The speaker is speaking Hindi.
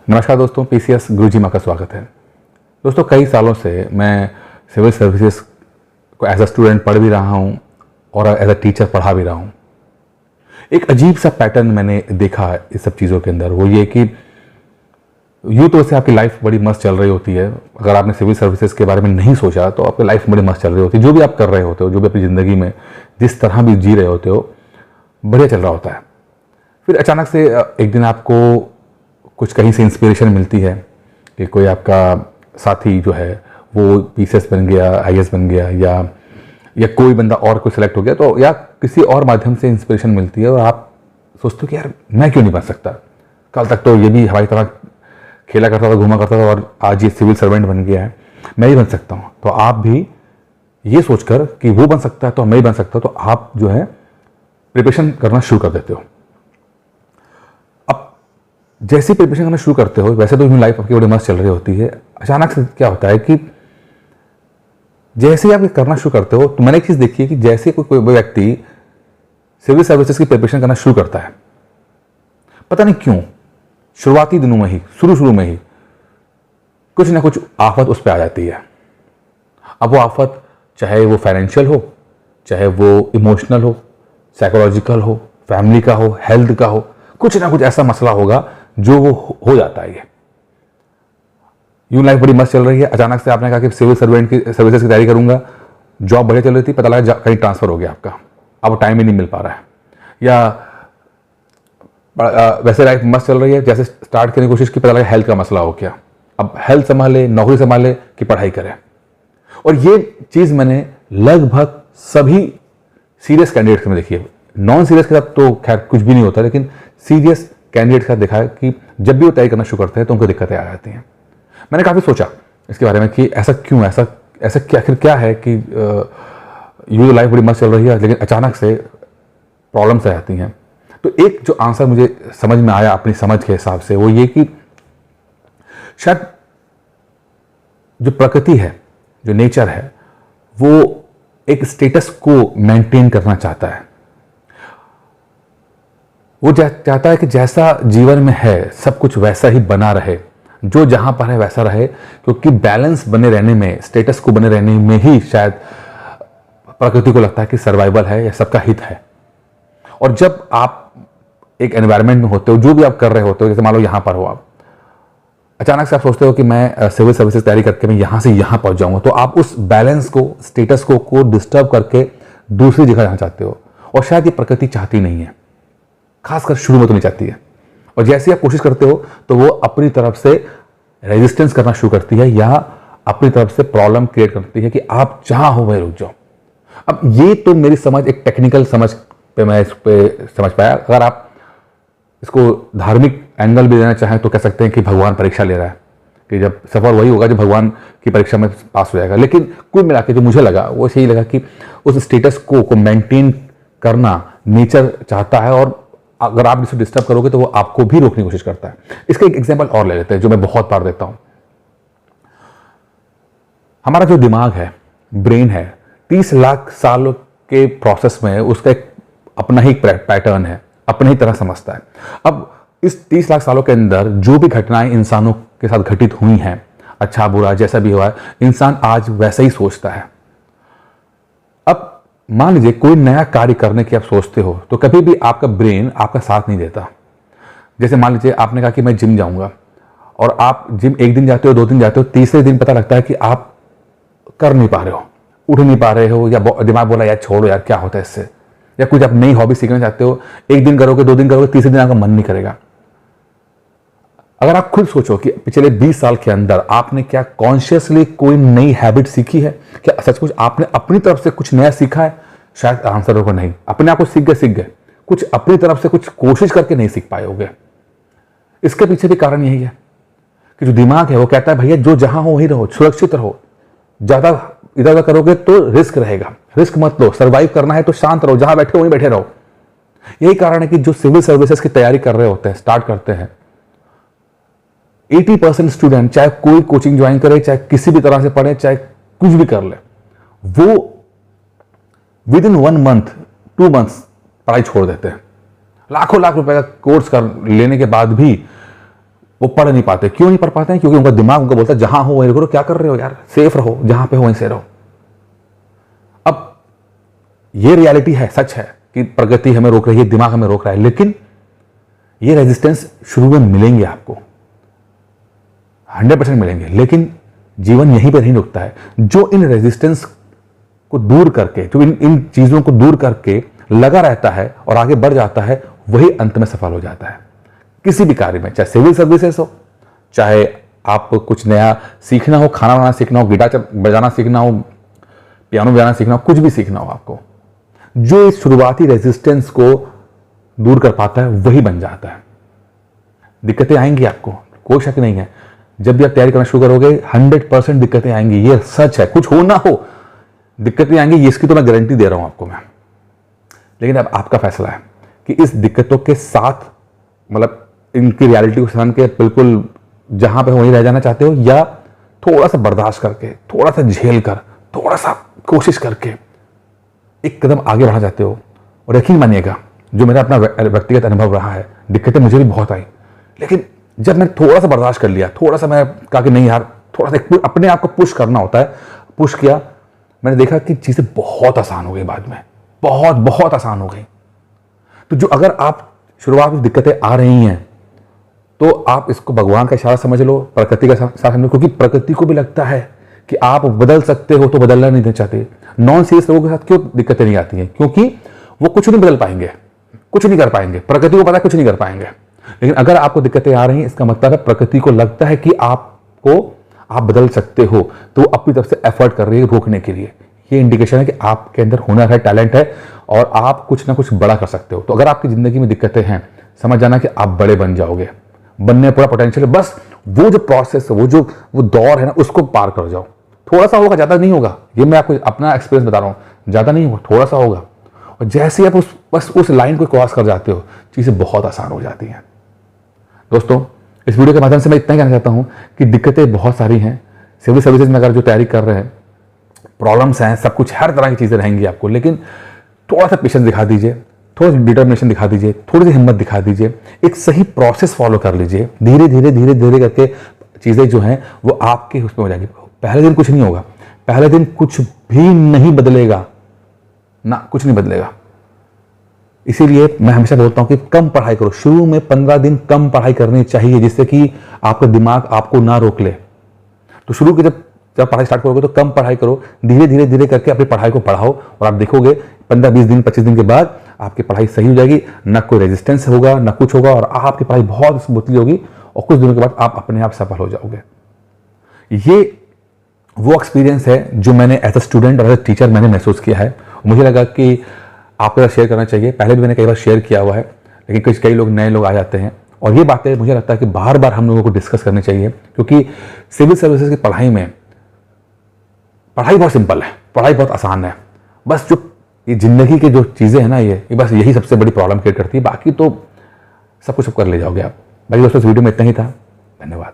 नमस्कार दोस्तों, पीसीएस गुरुजी माँ का स्वागत है। दोस्तों, कई सालों से मैं सिविल सर्विसेज को एज अ स्टूडेंट पढ़ भी रहा हूँ और एज अ टीचर पढ़ा भी रहा हूँ। एक अजीब सा पैटर्न मैंने देखा है इस सब चीज़ों के अंदर। वो ये कि यूँ तो वैसे आपकी लाइफ बड़ी मस्त चल रही होती है। अगर आपने सिविल सर्विसेज के बारे में नहीं सोचा तो आपकी लाइफ बड़ी मस्त चल रही होती है। जो भी आप कर रहे होते हो, जो भी अपनी ज़िंदगी में जिस तरह भी जी रहे होते हो, बढ़िया चल रहा होता है। फिर अचानक से एक दिन आपको कुछ कहीं से इंस्पिरेशन मिलती है कि कोई आपका साथी जो है वो पीसीएस बन गया, आईएएस बन गया, या कोई बंदा और कोई सिलेक्ट हो गया, तो या किसी और माध्यम से इंस्पिरेशन मिलती है और आप सोचते हो कि यार मैं क्यों नहीं बन सकता। कल तक तो ये भी हमारी तरह खेला करता था, घूमा करता था, और आज ये सिविल सर्वेंट बन गया है, मैं ही बन सकता हूँ। तो आप भी ये सोचकर कि वो बन सकता है तो मैं ही बन सकता हूँ, तो आप जो है प्रिपरेशन करना शुरू कर देते हो। जैसे प्रिपरेशन करना शुरू करते हो, वैसे तो लाइफ आपकी बड़ी मस्त चल रही होती है। अचानक से क्या होता है कि जैसे ही आप करना शुरू करते हो, तो मैंने एक चीज़ देखी है कि जैसे कोई व्यक्ति सिविल सर्विसेज की प्रिपरेशन करना शुरू करता है, पता नहीं क्यों शुरुआती दिनों में ही, शुरू में ही कुछ ना कुछ आफत उस पर आ जाती है। अब वो आफत चाहे वो फाइनेंशियल हो, चाहे वो इमोशनल हो, साइकोलॉजिकल हो, फैमिली का हो, हेल्थ का हो, कुछ ना कुछ ऐसा मसला होगा जो वो हो जाता है। यूं लाइफ बड़ी मस्त चल रही है, अचानक से आपने कहा कि सिविल सर्वेंट की सर्विसेज की तैयारी करूंगा, जॉब बढ़िया चल रही थी, पता लगा कहीं ट्रांसफर हो गया आपका, अब टाइम ही नहीं मिल पा रहा है। या वैसे लाइफ मस्त चल रही है, जैसे स्टार्ट करने की कोशिश की, पता लगा हेल्थ का मसला हो गया, अब हेल्थ संभाले, नौकरी संभाले कि पढ़ाई करें। और ये चीज़ मैंने लगभग सभी सीरियस कैंडिडेट्स में देखी है। नॉन सीरियस के साथ तो खैर कुछ भी नहीं होता, लेकिन सीरियस कैंडिडेट का देखा है कि जब भी वो तैयारी करना शुरू करते हैं तो उनको दिक्कतें आ जाती हैं। मैंने काफ़ी सोचा इसके बारे में कि ऐसा क्यों, ऐसा क्या आखिर क्या है कि यूँ लाइफ बड़ी मस्त चल रही है लेकिन अचानक से प्रॉब्लम्स आ जाती हैं। तो एक जो आंसर मुझे समझ में आया अपनी समझ के हिसाब से, वो ये कि शायद जो प्रकृति है, जो नेचर है, वो एक स्टेटस को मेंटेन करना चाहता है। वो चाहता है कि जैसा जीवन में है सब कुछ वैसा ही बना रहे, जो जहां पर है वैसा रहे, क्योंकि बैलेंस बने रहने में, स्टेटस को बने रहने में ही शायद प्रकृति को लगता है कि सर्वाइवल है या सबका हित है। और जब आप एक एनवायरनमेंट में होते हो, जो भी आप कर रहे होते हो, जैसे मान लो यहां पर हो आप, अचानक से आप सोचते हो कि मैं सिविल सर्विसेज तैयारी करके मैं यहां से यहां पहुंच जाऊंगा, तो आप उस बैलेंस को, स्टेटस को डिस्टर्ब करके दूसरी जगह जाना चाहते हो। और शायद ये प्रकृति चाहती नहीं है, खासकर शुरू में तो नहीं चाहती है। और जैसे आप कोशिश करते हो तो वो अपनी तरफ से रेजिस्टेंस करना शुरू करती है, या अपनी तरफ से प्रॉब्लम क्रिएट करती है कि आप जहां हो वहीं रुक जाओ। अब ये तो मेरी समझ, एक टेक्निकल समझ पे मैं इस पे समझ पाया। अगर आप इसको धार्मिक एंगल भी देना चाहें तो कह सकते हैं कि भगवान परीक्षा ले रहा है, कि जब सफल वही होगा जो भगवान की परीक्षा में पास हो जाएगा। लेकिन कुल मिला के जो मुझे लगा वो यही लगा कि उस स्टेटस को मेंटेन करना नेचर चाहता है, और अगर आप इसे डिस्टर्ब करोगे तो वो आपको भी रोकने की कोशिश करता है। इसका एक एग्जांपल और ले लेते हैं जो मैं बहुत बार देता हूं। हमारा जो दिमाग है, ब्रेन है, 30 लाख साल के प्रोसेस में उसका एक अपना ही पैटर्न है, अपनी ही तरह समझता है। अब इस 30 लाख सालों के अंदर जो भी घटनाएं इंसानों के साथ घटित हुई हैं, अच्छा बुरा जैसा भी हुआ है, इंसान आज वैसा ही सोचता है। अब मान लीजिए कोई नया कार्य करने की आप सोचते हो तो कभी भी आपका ब्रेन आपका साथ नहीं देता। जैसे मान लीजिए आपने कहा कि मैं जिम जाऊंगा, और आप जिम एक दिन जाते हो, 2 दिन जाते हो, तीसरे दिन पता लगता है कि आप कर नहीं पा रहे हो, उठ नहीं पा रहे हो, या दिमाग बोला यार छोड़ो यार क्या होता है इससे। या कुछ आप नई हॉबी सीखना चाहते हो, 1 दिन करोगे, 2 दिन करोगे, तीसरे दिन आपका मन नहीं करेगा। अगर आप खुद सोचो कि पिछले 20 साल के अंदर आपने क्या कॉन्शियसली कोई नई हैबिट सीखी है, क्या सचमुच आपने अपनी तरफ से कुछ नया सीखा है? शायद आंसर होगा नहीं। अपने आप को सीख गए, कुछ अपनी तरफ से कुछ कोशिश करके नहीं सीख पाए होगे। इसके पीछे भी कारण यही है कि जो दिमाग है वो कहता है भैया जो जहां हो वहीं रहो, सुरक्षित रहो, ज्यादा इधर उधर करोगे तो रिस्क रहेगा, रिस्क मत लो। सर्वाइव करना है तो शांत रहो, जहां बैठे वहीं बैठे रहो। यही कारण है कि जो सिविल सर्विसेज की तैयारी कर रहे होते हैं, स्टार्ट करते हैं, 80% स्टूडेंट चाहे कोई कोचिंग ज्वाइन करे, चाहे किसी भी तरह से पढ़े, चाहे कुछ भी कर ले, वो विद इन 1 मंथ 2 मंथ्स पढ़ाई छोड़ देते हैं। लाखों लाख रुपए का कोर्स कर लेने के बाद भी वो पढ़ नहीं पाते। क्यों नहीं पढ़ पाते हैं? क्योंकि उनका दिमाग उनको बोलता है जहां हो वहीं रहो, क्या कर रहे हो यार, सेफ रहो, जहां पे हो वहीं से रहो। अब ये रियलिटी है, सच है कि प्रगति हमें रोक रही है, दिमाग हमें रोक रहा है, लेकिन ये रेजिस्टेंस शुरू में मिलेंगे आपको, 100% मिलेंगे, लेकिन जीवन यहीं पर नहीं रुकता है। जो इन रेजिस्टेंस को दूर करके, जो इन चीजों को दूर करके लगा रहता है और आगे बढ़ जाता है, वही अंत में सफल हो जाता है किसी भी कार्य में, चाहे सिविल सर्विसेज हो, चाहे आप कुछ नया सीखना हो, खाना बनाना सीखना हो, गिटार बजाना सीखना हो, पियानो बजाना सीखना हो, कुछ भी सीखना हो आपको, जो इस शुरुआती रेजिस्टेंस को दूर कर पाता है वही बन जाता है। दिक्कतें आएंगी आपको, कोई शक नहीं है। जब भी आप तैयारी करना शुरू करोगे 100% दिक्कतें आएंगी, ये सच है। कुछ हो ना हो दिक्कतें आएंगी, इसकी तो मैं गारंटी दे रहा हूं आपको मैं। लेकिन अब आपका फैसला है कि इस दिक्कतों के साथ, मतलब इनकी रियलिटी को समझ के बिल्कुल जहां पे वहीं रह जाना चाहते हो, या थोड़ा सा बर्दाश्त करके, थोड़ा सा झेल कर, थोड़ा सा कोशिश करके एक कदम आगे बढ़ना चाहते हो। और यकीन मानिएगा, जो मेरा अपना व्यक्तिगत अनुभव रहा है, दिक्कतें मुझे भी बहुत आई, लेकिन जब मैंने थोड़ा सा बर्दाश्त कर लिया, थोड़ा सा मैं कहा कि नहीं यार, थोड़ा सा अपने आप को पुश करना होता है, पुश किया, मैंने देखा कि चीजें बहुत आसान हो गई बाद में, बहुत बहुत आसान हो गई। तो जो अगर आप शुरुआत में दिक्कतें आ रही हैं, तो आप इसको भगवान का इशारा समझ लो, प्रकृति का इशारा समझ लो, क्योंकि प्रकृति को भी लगता है कि आप बदल सकते हो तो बदलना नहीं चाहते। नॉन सीरियस लोगों के साथ क्यों दिक्कतें नहीं आती हैं? क्योंकि वो कुछ नहीं बदल पाएंगे, कुछ नहीं कर पाएंगे, प्रकृति को पता है कुछ नहीं कर पाएंगे। लेकिन अगर आपको दिक्कतें आ रही हैं, इसका मतलब है प्रकृति को लगता है कि आप बदल सकते हो, तो वो अपनी तरफ से एफर्ट कर रही है रोकने के लिए। ये इंडिकेशन है कि आपके अंदर हुनर है, टैलेंट है, और आप कुछ ना कुछ बड़ा कर सकते हो। तो अगर आपकी जिंदगी में दिक्कतें हैं, समझ जाना कि आप बड़े बन जाओगे, बनने पूरा पोटेंशियल है। बस वो जो प्रोसेस है, वो दौर है ना, उसको पार कर जाओ। थोड़ा सा होगा, ज्यादा नहीं होगा। ये मैं आपको अपना एक्सपीरियंस बता रहा हूँ, ज्यादा नहीं होगा, थोड़ा सा होगा। और जैसे आप बस उस लाइन को क्रॉस कर जाते हो, चीजें बहुत आसान हो जाती हैं। दोस्तों, इस वीडियो के माध्यम से मैं इतना ही कहना चाहता हूं कि दिक्कतें बहुत सारी हैं। सिविल सर्विसेज में अगर जो तैयारी कर रहे हैं, प्रॉब्लम्स हैं, सब कुछ, हर तरह की चीजें रहेंगी आपको, लेकिन थोड़ा सा पेशेंस दिखा दीजिए, थोड़ा सा डिटर्मिनेशन दिखा दीजिए, थोड़ी सी हिम्मत दिखा दीजिए, एक सही प्रोसेस फॉलो कर लीजिए। धीरे धीरे धीरे धीरे करके चीजें जो हैं वो आपके उसमें हो जाएगी। पहले दिन कुछ नहीं होगा, पहले दिन कुछ भी नहीं बदलेगा ना, कुछ नहीं बदलेगा। इसीलिए मैं हमेशा बोलता हूं कि कम पढ़ाई करो। शुरू में 15 दिन कम पढ़ाई करनी चाहिए, जिससे कि आपका दिमाग आपको ना रोक ले। तो शुरू के जब पढ़ाई स्टार्ट करोगे तो कम पढ़ाई करो, धीरे धीरे धीरे करके अपनी पढ़ाई को बढ़ाओ, और आप देखोगे 15-20 दिन 25 दिन के बाद आपकी पढ़ाई सही हो जाएगी, ना कोई रेजिस्टेंस होगा, ना कुछ होगा, और आपकी पढ़ाई बहुत स्मूथली होगी, और कुछ दिनों के बाद आप अपने आप सफल हो जाओगे। ये वो एक्सपीरियंस है जो मैंने एज अ स्टूडेंट और एज अ टीचर मैंने महसूस किया है। मुझे लगा कि आपके साथ शेयर करना चाहिए। पहले भी मैंने कई बार शेयर किया हुआ है, लेकिन कई लोग नए लोग आ जाते हैं, और ये बातें मुझे लगता है कि बार बार हम लोगों को डिस्कस करनी चाहिए, क्योंकि सिविल सर्विसेज की पढ़ाई बहुत सिंपल है, पढ़ाई बहुत आसान है। बस जो ये जिंदगी की जो चीज़ें हैं ना, ये बस यही सबसे बड़ी प्रॉब्लम क्रिएट करती है। बाकी तो सब कुछ कर ले जाओगे आप। बाकी दोस्तों, इस वीडियो में इतना ही था। धन्यवाद।